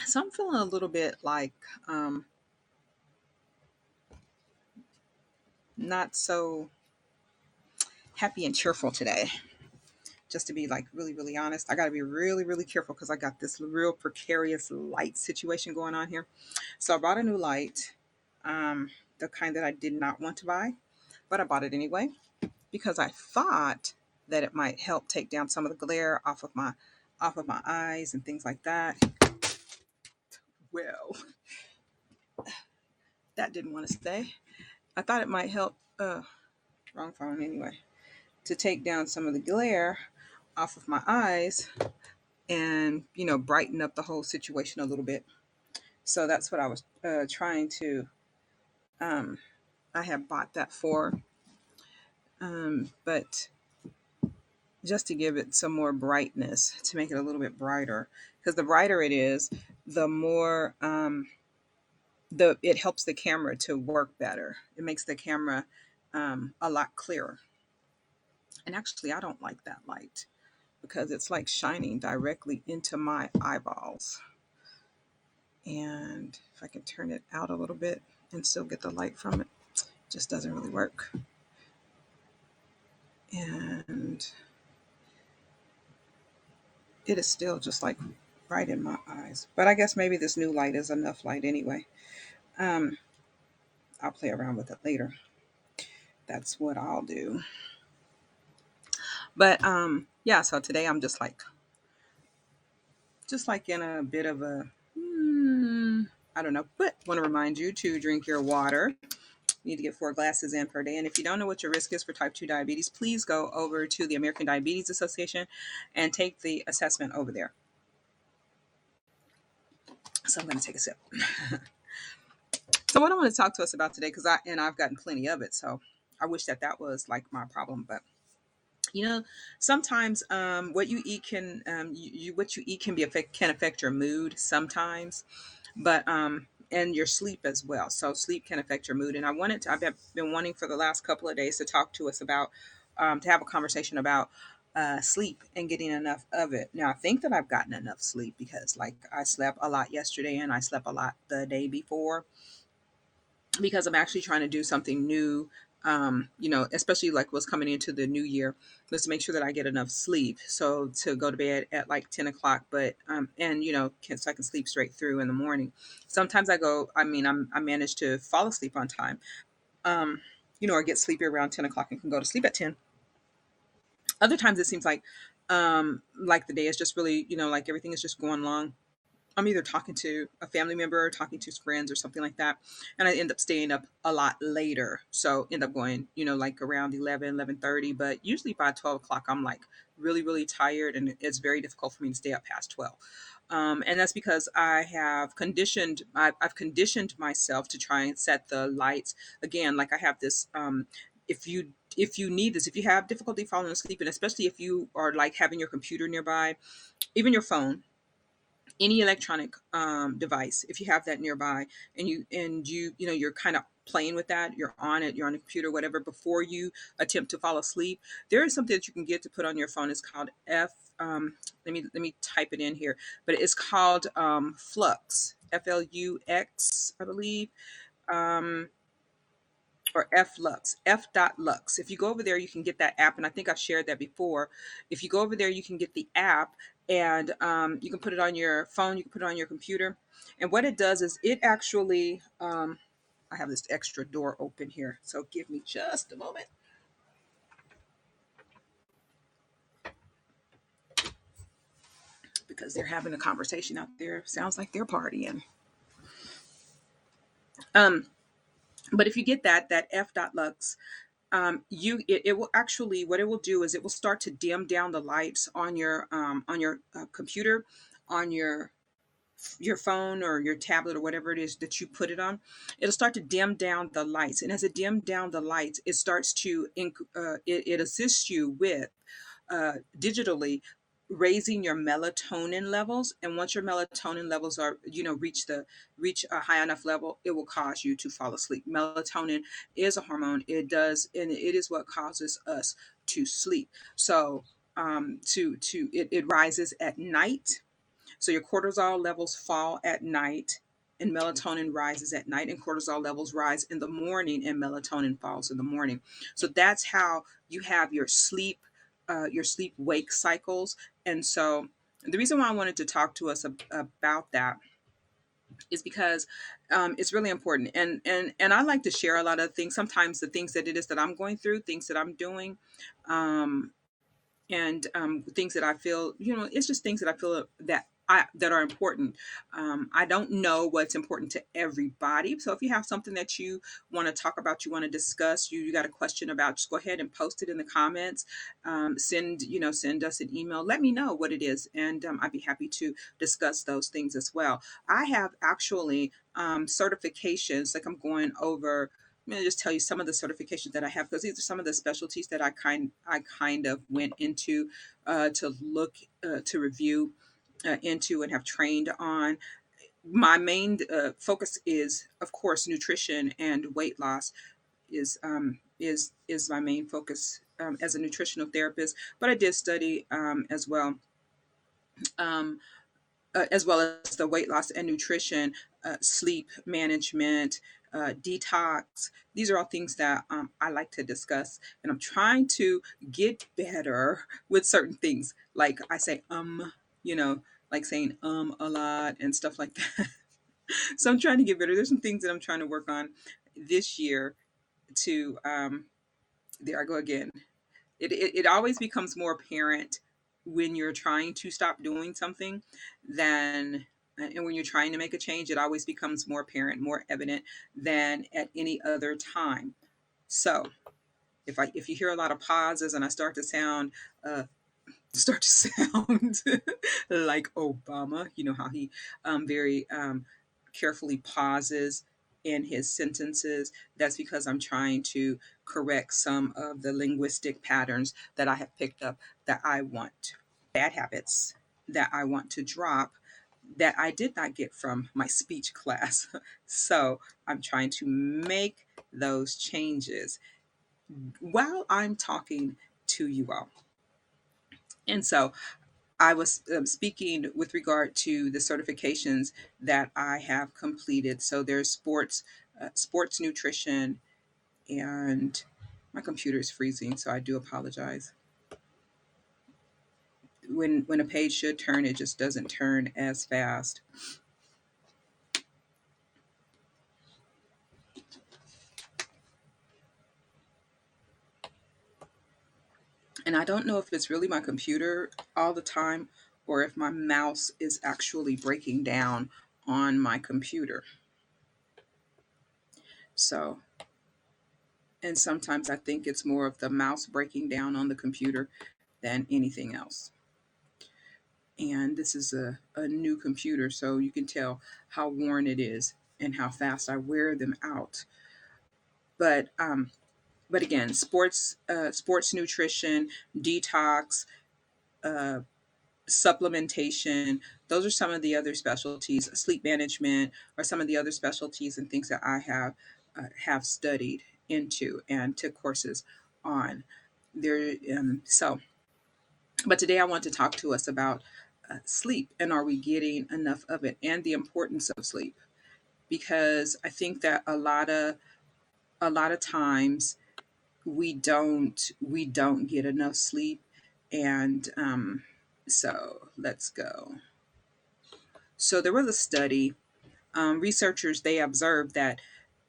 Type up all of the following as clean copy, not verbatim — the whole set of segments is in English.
So I'm feeling a little bit like not so happy and cheerful today. Just to be like really, really honest, I got to be really, really careful because I got this real precarious light situation going on here. So I bought a new light, the kind that I did not want to buy, but I bought it anyway because I thought that it might help take down some of the glare off of my eyes and things like that. Well, that didn't want to stay. I thought it might help. Wrong phone anyway. To take down some of the glare off of my eyes and brighten up the whole situation a little bit. So that's what I was trying to. Um, I have bought that for, but just to give it some more brightness, to make it a little bit brighter, because the brighter it is, the more the it helps the camera to work better. It makes the camera a lot clearer. And actually, I don't like that light because it's like shining directly into my eyeballs. And if I can turn it out a little bit and still get the light from it, just doesn't really work. And it is still just like right in my eyes. But I guess maybe this new light is enough light anyway. Um, I'll play around with it later. That's what I'll do. But yeah, so today I'm just like in a bit of a I don't know, but want to remind you to drink your water. You need to get 4 glasses in per day. And if you don't know what your risk is for type 2 diabetes, please go over to the American Diabetes Association and take the assessment over there. So I'm going to take a sip. So what I want to talk to us about today, because I've gotten plenty of it, so I wish that was like my problem, but you know, sometimes what you eat can what you eat can affect your mood sometimes, but and your sleep as well. So sleep can affect your mood, and I've been wanting for the last couple of days to talk to us about to have a conversation about sleep and getting enough of it. Now I think that I've gotten enough sleep because like I slept a lot yesterday and I slept a lot the day before because I'm actually trying to do something new. Especially like what's coming into the new year, let's make sure that I get enough sleep. So to go to bed at like 10 o'clock, but, and so I can sleep straight through in the morning. Sometimes I manage to fall asleep on time, or get sleepy around 10 o'clock and can go to sleep at 10. Other times it seems like the day is just really, like everything is just going long. I'm either talking to a family member or talking to friends or something like that. And I end up staying up a lot later. So end up going, like around 11:30. But usually by 12 o'clock, I'm like really, really tired. And it's very difficult for me to stay up past 12. And that's because I've conditioned myself to try and set the lights. Again, like I have this, if you need this, if you have difficulty falling asleep, and especially if you are like having your computer nearby, even your phone, any electronic device, if you have that nearby, and you're kind of playing with that, you're on the computer, whatever, before you attempt to fall asleep, there is something that you can get to put on your phone. It's called let me type it in here, but it's called Flux, Flux, I believe, um, or Flux, F.Lux. If you go over there, you can get that app, and I think I've shared that before. If you go over there, you can get the app, and you can put it on your phone, you can put it on your computer, and what it does is it actually. I have this extra door open here, so give me just a moment because they're having a conversation out there. Sounds like they're partying. Um, but if you get that F.Lux, it will actually, what it will do is it will start to dim down the lights on your computer, on your phone or your tablet or whatever it is that you put it on. It'll start to dim down the lights, and as it dim down the lights, it starts to it assists you with digitally raising your melatonin levels. And once your melatonin levels are, reach a high enough level, it will cause you to fall asleep. Melatonin is a hormone. And it is what causes us to sleep. So it rises at night. So your cortisol levels fall at night and melatonin rises at night, and cortisol levels rise in the morning and melatonin falls in the morning. So that's how you have your sleep wake cycles. And so the reason why I wanted to talk to us about that is because it's really important. And I like to share a lot of things. Sometimes the things that it is that I'm going through, things that I'm doing, um, and things that I feel, it's just things that I feel that are important. I don't know what's important to everybody. So if you have something that you want to talk about, you want to discuss, you got a question about, just go ahead and post it in the comments. Send us an email. Let me know what it is, and I'd be happy to discuss those things as well. I have actually certifications, like I'm going over. I'm going to just tell you some of the certifications that I have, because these are some of the specialties that I kind of went into to look to review into and have trained on. My main focus is, of course, nutrition and weight loss is my main focus as a nutritional therapist. But I did study um, as well as the weight loss and nutrition, sleep management, detox. These are all things that I like to discuss, and I'm trying to get better with certain things. Like I say, you know, like saying a lot and stuff like that. So I'm trying to get better. There's some things that I'm trying to work on this year to there I go again. It always becomes more apparent when you're trying to stop doing something than and when you're trying to make a change, it always becomes more apparent, more evident than at any other time. So if you hear a lot of pauses and I uh, start to sound like Obama, you know how he very carefully pauses in his sentences. That's because I'm trying to correct some of the linguistic patterns that I have picked up, that I want, bad habits that I want to drop, that I did not get from my speech class. So I'm trying to make those changes while I'm talking to you all. And so I was speaking with regard to the certifications that I have completed. So there's sports nutrition, and my computer is freezing, so I do apologize. When a page should turn, it just doesn't turn as fast. And I don't know if it's really my computer all the time or if my mouse is actually breaking down on my computer. So, and sometimes I think it's more of the mouse breaking down on the computer than anything else. And this is a new computer, so you can tell how worn it is and how fast I wear them out. But but again, sports nutrition, detox, uh, supplementation. Those are some of the other specialties. Sleep management are some of the other specialties and things that I have studied into and took courses on. There, so but today I want to talk to us about sleep, and are we getting enough of it, and the importance of sleep, because I think that a lot of times we don't get enough sleep. And so let's go. So there was a study. Researchers, they observed that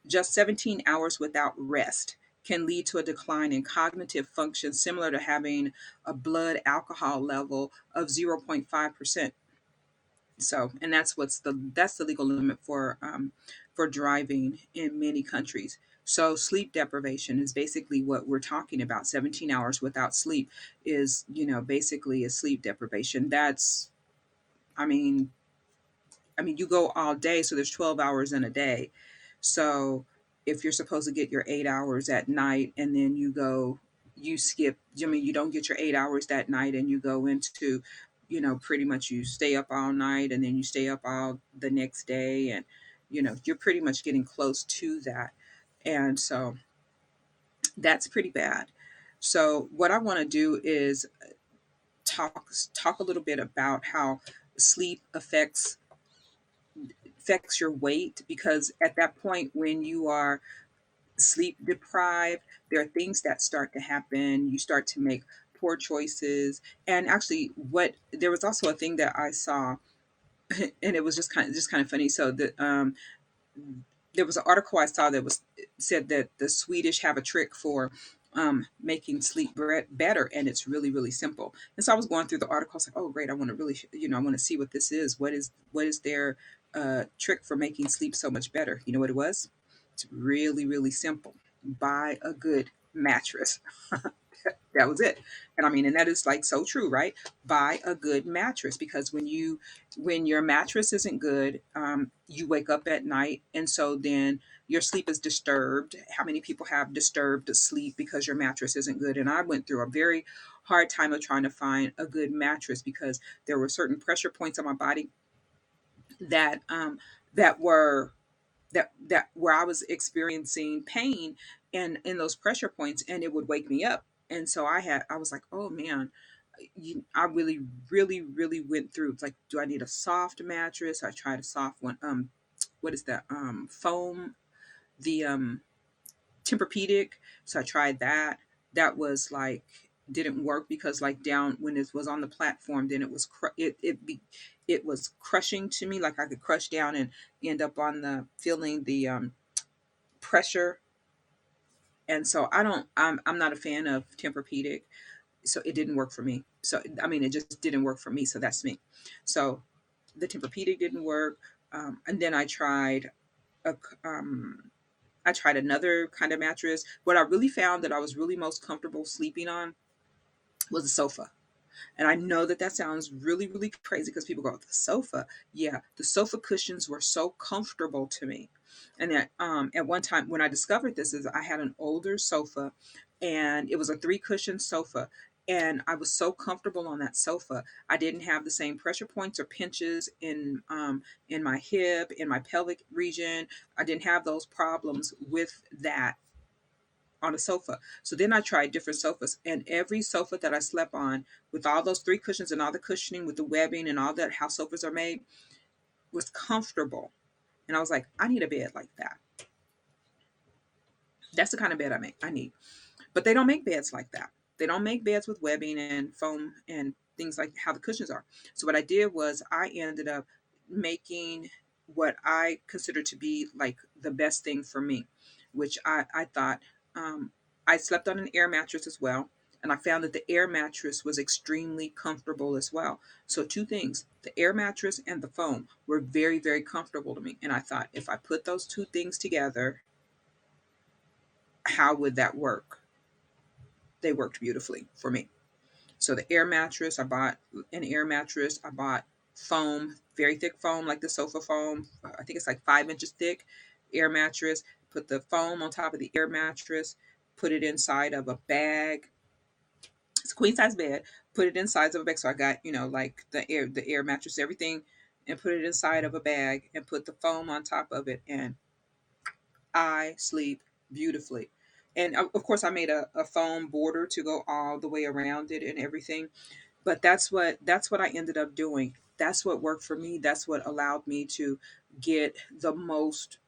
just 17 hours without rest can lead to a decline in cognitive function, similar to having a blood alcohol level of 0.5%. So, and that's the legal limit for driving in many countries. So sleep deprivation is basically what we're talking about. 17 hours without sleep is, basically a sleep deprivation. That's, I mean, you go all day, so there's 12 hours in a day. So if you're supposed to get your 8 hours at night, and then you skip, you don't get your 8 hours that night, and you go into, pretty much you stay up all night, and then you stay up all the next day, and, you're pretty much getting close to that. And so that's pretty bad. So what I want to do is talk a little bit about how sleep affects your weight, because at that point when you are sleep deprived, there are things that start to happen. You start to make poor choices. And actually, what there was also a thing that I saw, and it was just kind of funny. So that there was an article I saw that was said that the Swedish have a trick for making sleep better, and it's really really simple. And so I was going through the article. I was like, oh great, I want to really I want to see what this is. What is their trick for making sleep so much better? You know what it was? It's really really simple. Buy a good mattress. That was it. And I mean, and that is like so true, right? Buy a good mattress, because when your mattress isn't good, you wake up at night, and so then your sleep is disturbed. How many people have disturbed sleep because your mattress isn't good? And I went through a very hard time of trying to find a good mattress, because there were certain pressure points on my body that that were that where I was experiencing pain and in those pressure points, and it would wake me up. And so I was like, oh man, I really, really, really went through. It's like, do I need a soft mattress? I tried a soft one. What is that? Foam, the Tempur-Pedic. So I tried that. That was like didn't work, because like down when it was on the platform, then it was it was crushing to me. Like I could crush down and end up on the feeling the pressure. And so I'm not a fan of Tempur-Pedic, so it didn't work for me. So I mean, it just didn't work for me. So that's me. So the Tempur-Pedic didn't work, and then a, I tried another kind of mattress. What I really found that I was really most comfortable sleeping on was a sofa. And I know that that sounds really, really crazy, because people go, the sofa. Yeah, the sofa cushions were so comfortable to me. And that at one time when I discovered this is I had an older sofa, and it was a three cushion sofa. And I was so comfortable on that sofa. I didn't have the same pressure points or pinches in my hip, in my pelvic region. I didn't have those problems with that on a sofa. So then I tried different sofas, and every sofa that I slept on, with all those three cushions and all the cushioning with the webbing and all that, how sofas are made, was comfortable. And I was like, I need a bed like that. That's the kind of bed I need. But they don't make beds like that. They don't make beds with webbing and foam and things like how the cushions are. So what I did was I ended up making what I consider to be like the best thing for me, which I thought I slept on an air mattress as well. And I found that the air mattress was extremely comfortable as well. So, two things, the air mattress and the foam were very, very comfortable to me. And I thought, if I put those two things together, how would that work? They worked beautifully for me. So the air mattress, I bought an air mattress. I bought foam, very thick foam, like the sofa foam. I think it's like 5 inches thick. Air mattress. Put the foam on top of the air mattress. Put it inside of a bag. It's a queen size bed. Put it inside of a bag. So I got like the air mattress, everything, and put it inside of a bag and put the foam on top of it, and I sleep beautifully. And of course, I made a foam border to go all the way around it and everything. But that's what I ended up doing. That's what worked for me. That's what allowed me to get the most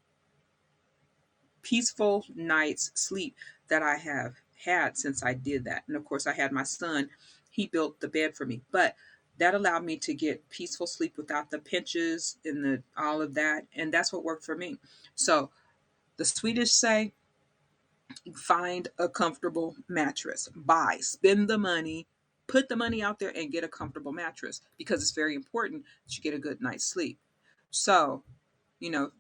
peaceful night's sleep that I have had since I did that. And of course, I had my son. He built the bed for me, but that allowed me to get peaceful sleep without the pinches and the all of that. And that's what worked for me. So the Swedish say, find a comfortable mattress. Buy, spend the money, put the money out there and get a comfortable mattress, because it's very important that you get a good night's sleep. So,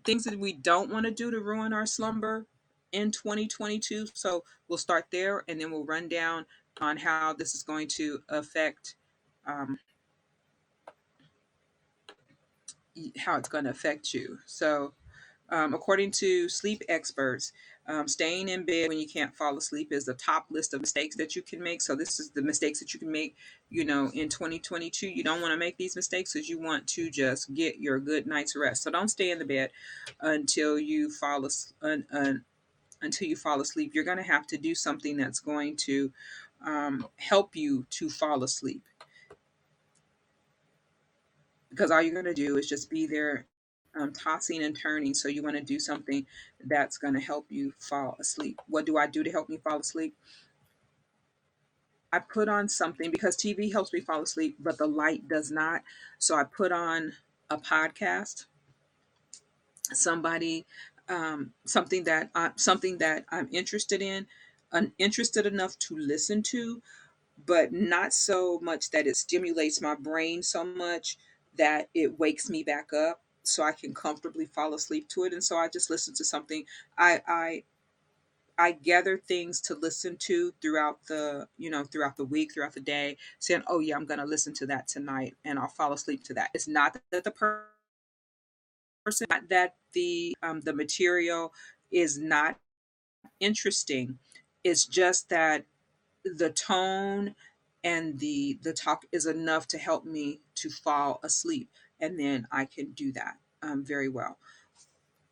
things that we don't want to do to ruin our slumber in 2022. So, we'll start there, and then we'll run down on how this is going to affect um, how it's going to affect you. So, according to sleep experts, staying in bed when you can't fall asleep is the top list of mistakes that you can make. So this is the mistakes that you can make, in 2022. You don't want to make these mistakes, because you want to just get your good night's rest. So don't stay in the bed until you until you fall asleep. You're going to have to do something that's going to help you to fall asleep. because all you're going to do is just be there, tossing and turning. So you want to do something that's going to help you fall asleep. What do I do to help me fall asleep? I put on something because TV helps me fall asleep, but the light does not. So I put on a podcast, somebody, something that I'm interested in, interested enough to listen to, but not so much that it stimulates my brain so much that it wakes me back up so I can comfortably fall asleep to it. And so I just listen to something. I gather things to listen to throughout the, throughout the week, throughout the day, saying, oh yeah, I'm going to listen to that tonight and I'll fall asleep to that. It's not that the person, not that the material is not interesting. It's just that the tone and the talk is enough to help me to fall asleep, and then I can do that very well.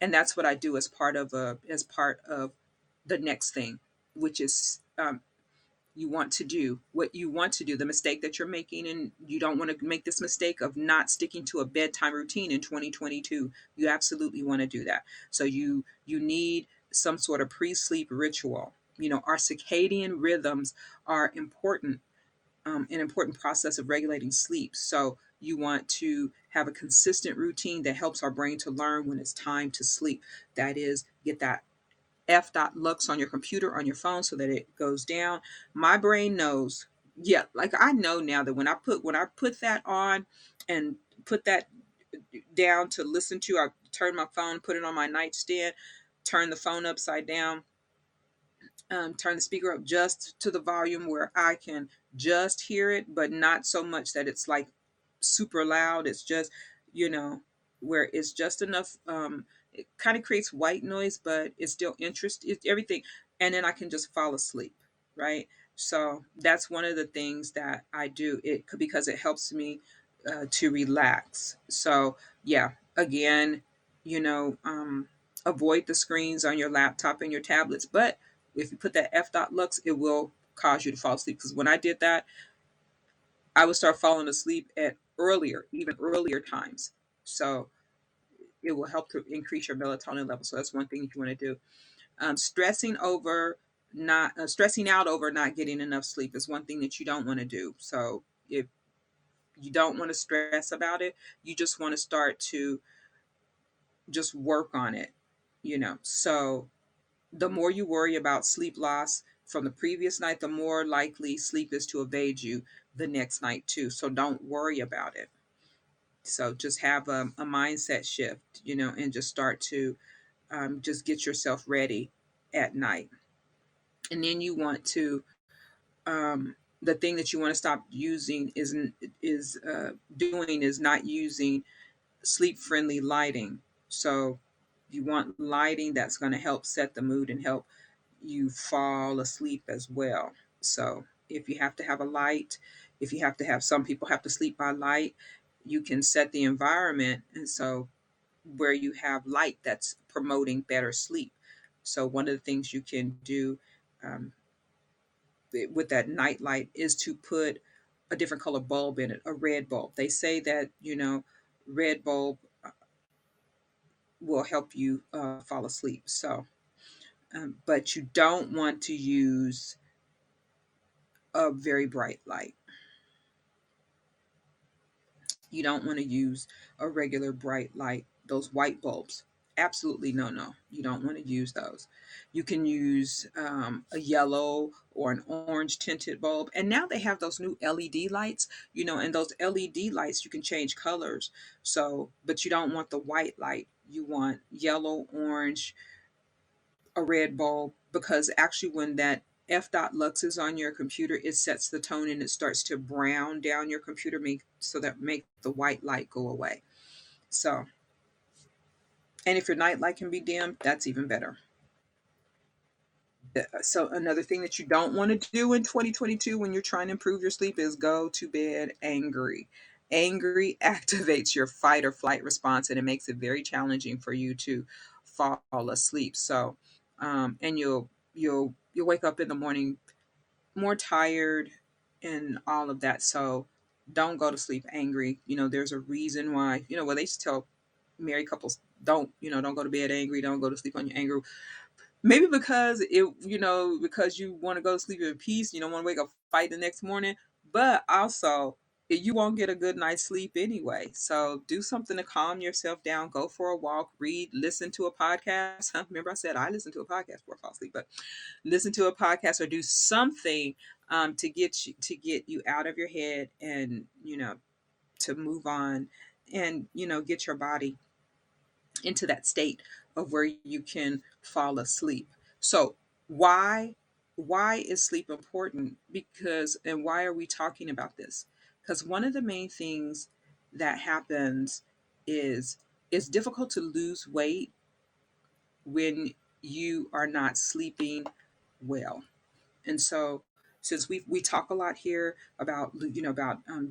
And that's what I do as part of the next thing, which is, you want to do what you want to do, the mistake that you're making, and you don't want to make this mistake of not sticking to a bedtime routine in 2022. You absolutely want to do that. So you need some sort of pre-sleep ritual. Our circadian rhythms are important, an important process of regulating sleep. So you want to have a consistent routine that helps our brain to learn when it's time to sleep. That is, get that f.lux on your computer, on your phone, so that it goes down. My brain knows. Yeah, like I know now that when I put that on and put that down to listen to, I turn my phone, put it on my nightstand, turn the phone upside down, turn the speaker up just to the volume where I can just hear it, but not so much that it's like super loud. It's just, you know, where it's just enough. It kind of creates white noise, but it's still interest, it's everything. And then I can just fall asleep, right? So that's one of the things that I do. It because it helps me to relax. So yeah, again, you know, avoid the screens on your laptop and your tablets, but if you put that f.lux, it will cause you to fall asleep. Because when I did that, I would start falling asleep at even earlier times. So it will help to increase your melatonin level. So that's one thing that you want to do. Stressing out over not getting enough sleep is one thing that you don't want to do. So if you don't want to stress about it, you just want to start to just work on it. So the more you worry about sleep loss from the previous night, the more likely sleep is to evade you the next night too. So don't worry about it. So just have a mindset shift, and just start to just get yourself ready at night. And then you want to, the thing that you want to stop using is doing is not using sleep friendly lighting. So you want lighting that's going to help set the mood and help you fall asleep as well. So if you have to have a light, if you have to have, some people have to sleep by light, you can set the environment. And so where you have light that's promoting better sleep. So one of the things you can do, um, with that night light is to put a different color bulb in it, a red bulb. They say that, red bulb will help you fall asleep. So, but you don't want to use a very bright light. You don't want to use a regular bright light, those white bulbs. Absolutely no, no. You don't want to use those. You can use a yellow or an orange tinted bulb. And now they have those new LED lights, and those LED lights you can change colors. So, but you don't want the white light. You want yellow, orange, a red bulb, because actually when that f.lux is on your computer, it sets the tone and it starts to brown down your computer, make the white light go away. So, and if your night light can be dimmed, that's even better. So another thing that you don't want to do in 2022 when you're trying to improve your sleep is go to bed angry. Angry activates your fight or flight response, and it makes it very challenging for you to fall asleep. So, and you'll wake up in the morning more tired and all of that. So don't go to sleep angry. There's a reason why, well, they used to tell married couples, don't go to bed angry, don't go to sleep on your anger. Maybe because you want to go to sleep in peace, you don't want to wake up fight the next morning, but also you won't get a good night's sleep anyway. So do something to calm yourself down. Go for a walk, read, listen to a podcast. Remember I said I listen to a podcast before I fall asleep, but listen to a podcast or do something to get you out of your head, and to move on, and get your body into that state of where you can fall asleep. So why why is sleep important? Because, and why are we talking about this? Because one of the main things that happens is it's difficult to lose weight when you are not sleeping well. And so, since we talk a lot here about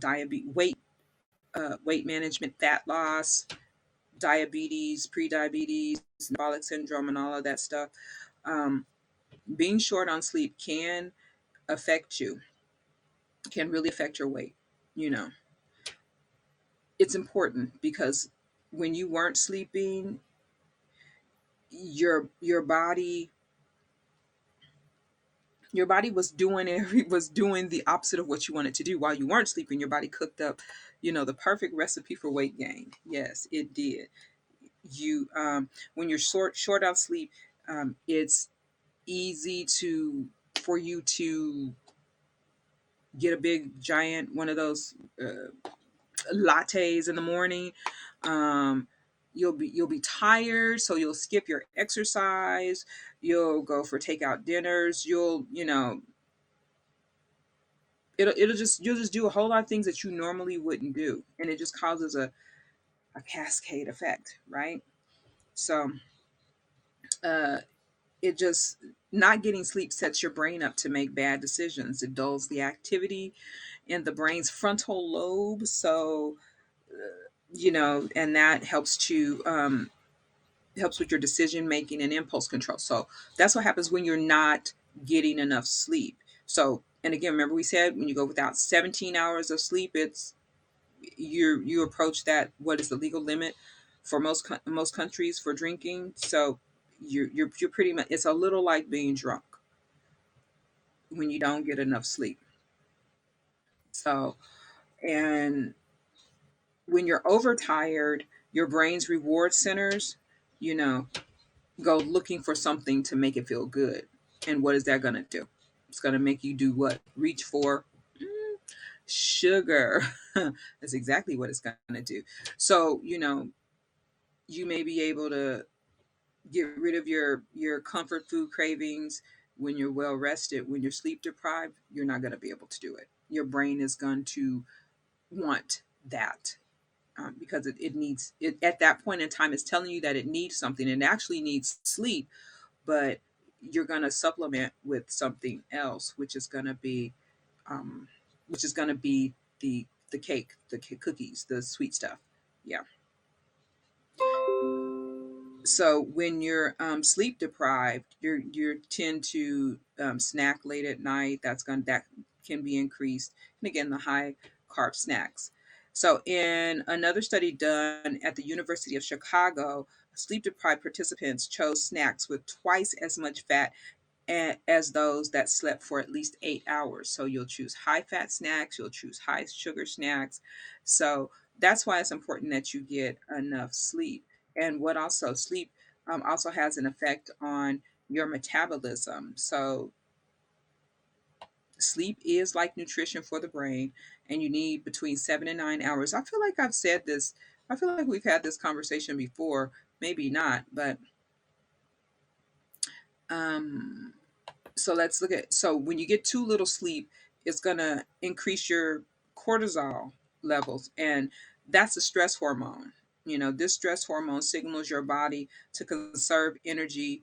diabetes, weight management, fat loss, diabetes, pre-diabetes, metabolic syndrome, and all of that stuff, um, being short on sleep affect you, can really affect your weight. You know, it's important because when you weren't sleeping, your body was doing was doing the opposite of what you wanted to do. While you weren't sleeping, your body cooked up, the perfect recipe for weight gain. Yes, it did. You When you're short on sleep, it's easy to for you to get a big giant one of those lattes in the morning. um, you'll be tired, so you'll skip your exercise, you'll go for takeout dinners, you'll just do a whole lot of things that you normally wouldn't do, and it just causes a cascade effect, right? So uh, it just not getting sleep sets your brain up to make bad decisions. It dulls the activity in the brain's frontal lobe. So, and that helps with your decision making and impulse control. So that's what happens when you're not getting enough sleep. So, and again, remember we said when you go without 17 hours of sleep, it's you approach that, what is the legal limit for most countries for drinking. So you're pretty much, it's a little like being drunk when you don't get enough sleep. So, and when you're overtired, your brain's reward centers, you know, go looking for something to make it feel good. And what is that going to do? It's going to make you do what? Reach for sugar. That's exactly what it's going to do. So, you may be able to get rid of your comfort food cravings when you're well rested. When you're sleep deprived, you're not going to be able to do it. Your brain is going to want that, because it needs it at that point in time. It's telling you that it needs something, and it actually needs sleep, but you're going to supplement with something else, um, which is going to be the cake, cookies, the sweet stuff. Yeah. So when you're sleep deprived, you tend to snack late at night. That can be increased, and again, the high carb snacks. So in another study done at the University of Chicago, sleep deprived participants chose snacks with twice as much fat as those that slept for at least 8 hours. So you'll choose high fat snacks, you'll choose high sugar snacks. So that's why it's important that you get enough sleep. And what also sleep also has an effect on your metabolism. So sleep is like nutrition for the brain, and you need between 7 and 9 hours. I feel like I've said this. I feel like we've had this conversation before, maybe not, but um, so let's look at, so when you get too little sleep, it's going to increase your cortisol levels, and that's a stress hormone. This stress hormone signals your body to conserve energy,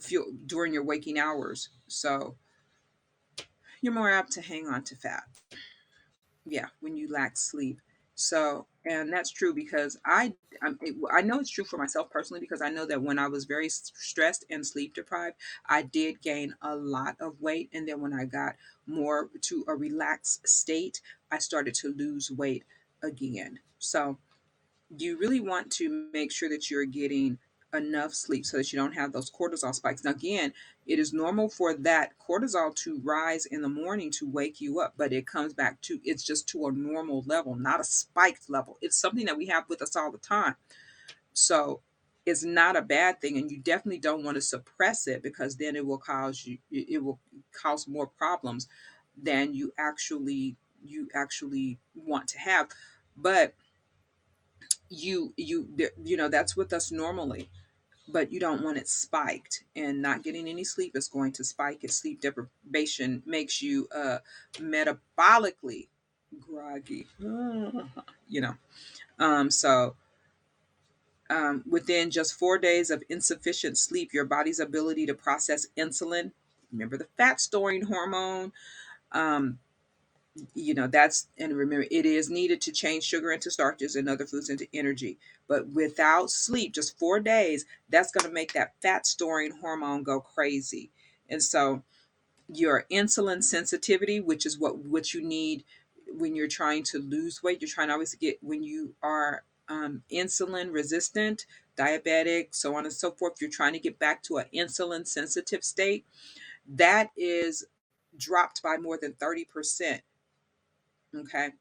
fuel during your waking hours. So you're more apt to hang on to fat, yeah, when you lack sleep. So, and that's true because I know it's true for myself personally because I know that when I was very stressed and sleep deprived, I did gain a lot of weight, and then when I got more to a relaxed state, I started to lose weight again. So, you really want to make sure that you're getting enough sleep so that you don't have those cortisol spikes. Now, again, it is normal for that cortisol to rise in the morning to wake you up, but it comes back to it's just to a normal level, not a spiked level. It's something that we have with us all the time. So it's not a bad thing, and you definitely don't want to suppress it because then it will cause more problems than you actually want to have. But you know that's with us normally, but you don't want it spiked, and not getting any sleep is going to spike it. Sleep deprivation makes you metabolically groggy. you know so within just 4 days of insufficient sleep, your body's ability to process insulin, remember the fat storing hormone, um, that's, and remember, it is needed to change sugar into starches and other foods into energy. But without sleep, just 4 days, that's going to make that fat storing hormone go crazy. And so your insulin sensitivity, which is what you need when you're trying to lose weight, you're trying to always get, when you are insulin resistant, diabetic, so on and so forth, you're trying to get back to an insulin sensitive state, that is dropped by more than 30%. Okay,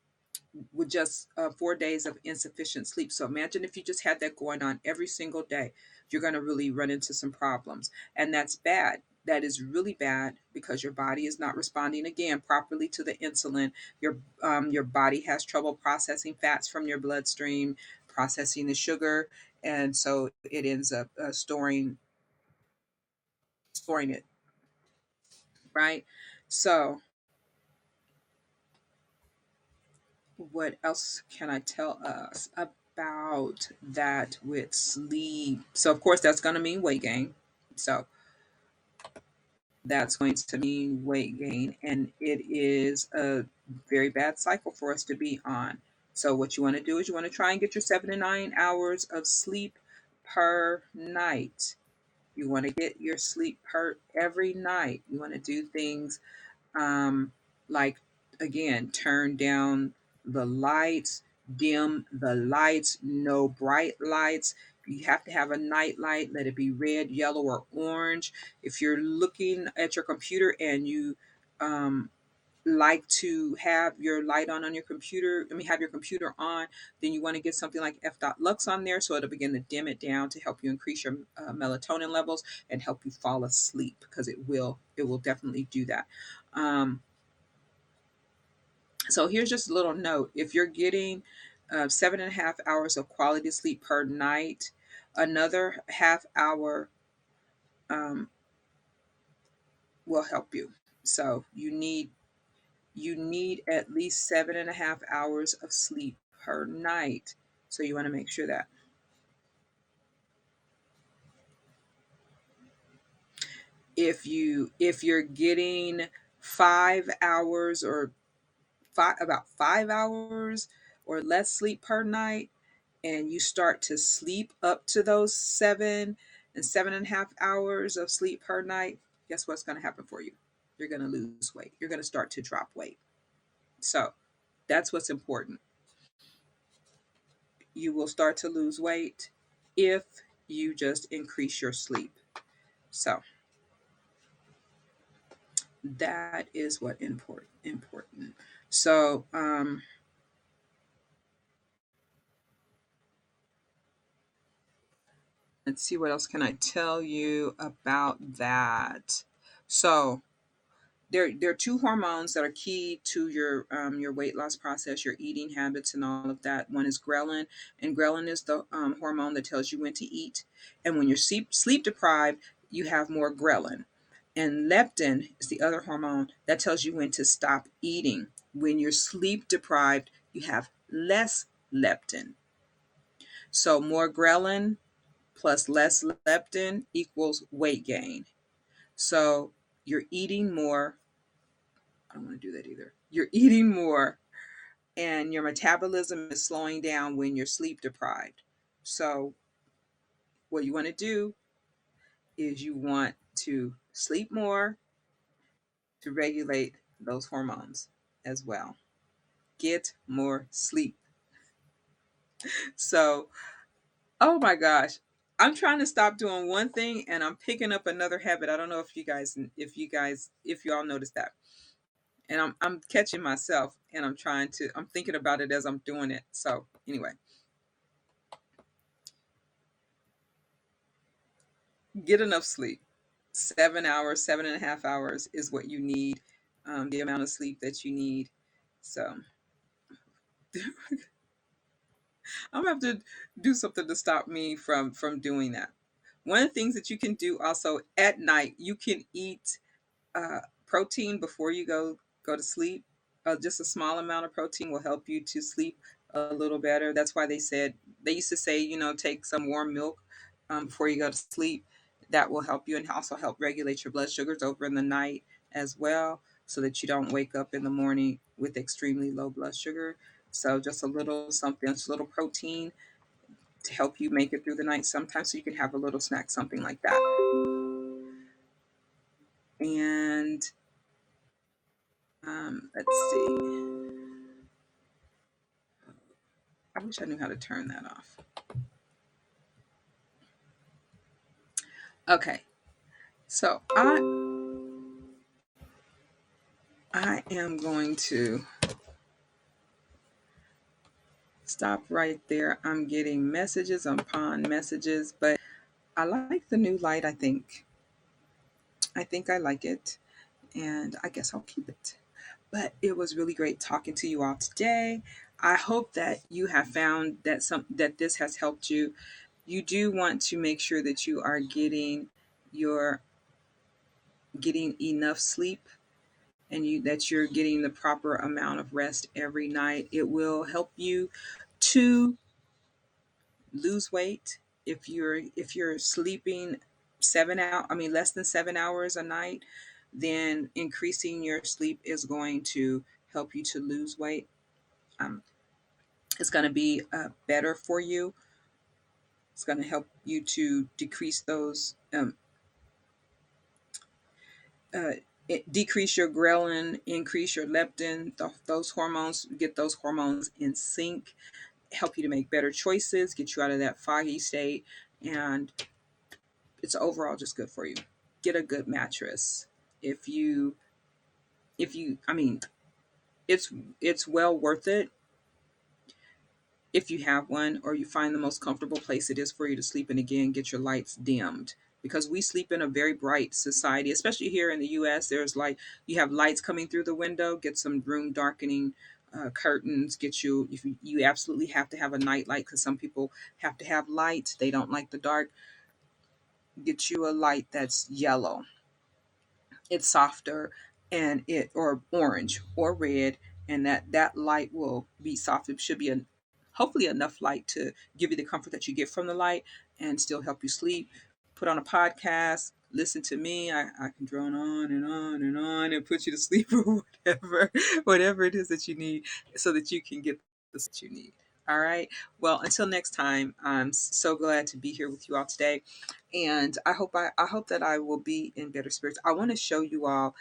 with just 4 days of insufficient sleep. So imagine if you just had that going on every single day, you're going to really run into some problems. And that's bad. That is really bad because your body is not responding again properly to the insulin. Your body has trouble processing fats from your bloodstream, processing the sugar, and so it ends up storing it, right? So what else can I tell us about that with sleep? So, of course, that's going to mean weight gain. So, that's going to mean weight gain, and it is a very bad cycle for us to be on. So, what you want to do is you want to try and get your 7 to 9 hours of sleep per night. You want to get your sleep per every night. You want to do things um, like, again, turn down the lights, dim the lights, no bright lights. You have to have a night light, let it be red, yellow, or orange. If you're looking at your computer and you um, like to have your light on your computer, have your computer on, then you want to get something like F.Lux on there so it'll begin to dim it down to help you increase your melatonin levels and help you fall asleep, because it will definitely do that. Um, so here's just a little note. If you're getting 7.5 hours of quality sleep per night, another half hour um, will help you. So you need at least 7.5 hours of sleep per night. So you want to make sure that if you're getting 5 hours or about 5 hours or less sleep per night, and you start to sleep up to those 7 and 7.5 hours of sleep per night, guess what's going to happen for you? You're going to lose weight. You're going to start to drop weight. So that's what's important. You will start to lose weight if you just increase your sleep. So that is what important. So let's see, what else can I tell you about that. So there are two hormones that are key to your weight loss process, your eating habits, and all of that. One is ghrelin, and ghrelin is the hormone that tells you when to eat. And when you're sleep deprived, you have more ghrelin. And leptin is the other hormone that tells you when to stop eating. When you're sleep deprived, you have less leptin. So more ghrelin plus less leptin equals weight gain. So you're eating more. I don't want to do that either. You're eating more and your metabolism is slowing down when you're sleep deprived. So, what you want to do is you want to sleep more to regulate those hormones as well. Get more sleep. So, oh my gosh, I'm trying to stop doing one thing and I'm picking up another habit. I don't know if you all noticed that. And I'm catching myself and I'm thinking about it as I'm doing it. So, anyway, get enough sleep. 7 hours, 7.5 hours is what you need, the amount of sleep that you need. So I'm gonna have to do something to stop me from doing that. One of the things that you can do also at night, you can eat protein before you go to sleep. Just a small amount of protein will help you to sleep a little better. That's why they used to say, take some warm milk before you go to sleep. That will help you and also help regulate your blood sugars over in the night as well, so that you don't wake up in the morning with extremely low blood sugar. So just a little something, just a little protein to help you make it through the night sometimes, so you can have a little snack, something like that. And let's see. I wish I knew how to turn that off. Okay, so I am going to stop right there. I'm getting messages upon messages, but I like the new light. I think I like it, and I guess I'll keep it. But it was really great talking to you all today. I hope that you have found that this has helped you. You do want to make sure that you are your getting enough sleep, and you're getting the proper amount of rest every night. It will help you to lose weight if you're sleeping less than 7 hours a night. Then increasing your sleep is going to help you to lose weight. um, it's going to be better for you. It's going to help you to decrease those uh, decrease your ghrelin, increase your leptin, those hormones, get those hormones in sync, help you to make better choices, get you out of that foggy state, and it's overall just good for you. Get a good mattress. If you, it's well worth it if you have one, or you find the most comfortable place it is for you to sleep in. Again, get your lights dimmed, because we sleep in a very bright society, especially here in the US. There's like, you have lights coming through the window. Get some room darkening curtains. Get you, if you absolutely have to have a night light, because some people have to have light, they don't like the dark. Get you a light that's yellow, it's softer, and it or orange or red, and that light will be soft. It should be hopefully enough light to give you the comfort that you get from the light and still help you sleep. Put on a podcast, listen to me. I can drone on and on and on and put you to sleep, or whatever it is that you need, so that you can get the sleep you need. All right. Well, until next time, I'm so glad to be here with you all today, and I hope that I will be in better spirits. I want to show you all.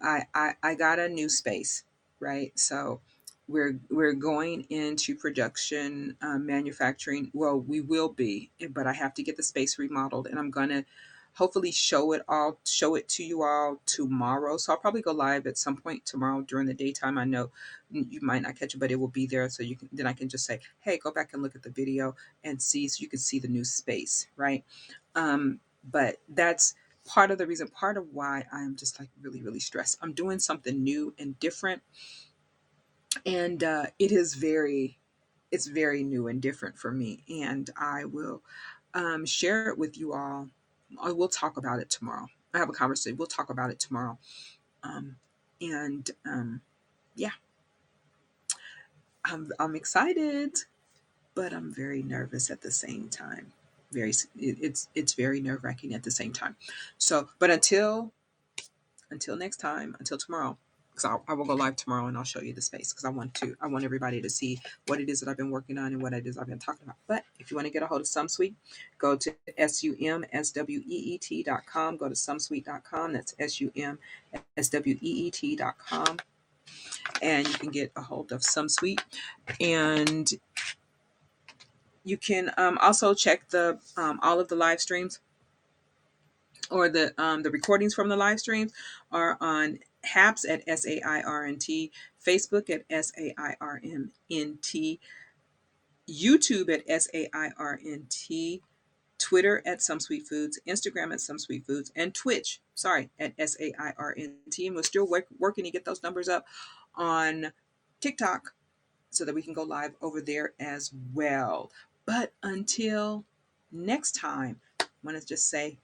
I got a new space, right? So we're going into production, manufacturing. Well, we will be, but I have to get the space remodeled, and I'm gonna hopefully show it to you all tomorrow. So I'll probably go live at some point tomorrow during the daytime. I know you might not catch it, but it will be there, so I can just say, hey, go back and look at the video and see, so you can see the new space, right? But that's part of why I'm just like really, really stressed. I'm doing something new and different, and it's very new and different for me. And I will share it with you all. I will talk about it tomorrow. I have a conversation. We'll talk about it tomorrow. Um, and yeah, I'm excited, but I'm very nervous at the same time. It's very nerve wracking at the same time. So, but until next time, until tomorrow, because I will go live tomorrow and I'll show you the space, because I want everybody to see what it is that I've been working on and what it is I've been talking about. But if you want to get a hold of SumSweet, go to SUMSWEET.com. Go to SumSweet.com. That's SUMSWEET.com. And you can get a hold of SumSweet. And you can also check the all of the live streams, or the recordings from the live streams are on HAPS at SAIRNT, Facebook at SAIRNT, YouTube at SAIRNT, Twitter at Some Sweet Foods, Instagram at Some Sweet Foods, and Twitch, at SAIRNT. And we're still working to get those numbers up on TikTok so that we can go live over there as well. But until next time, I want to just say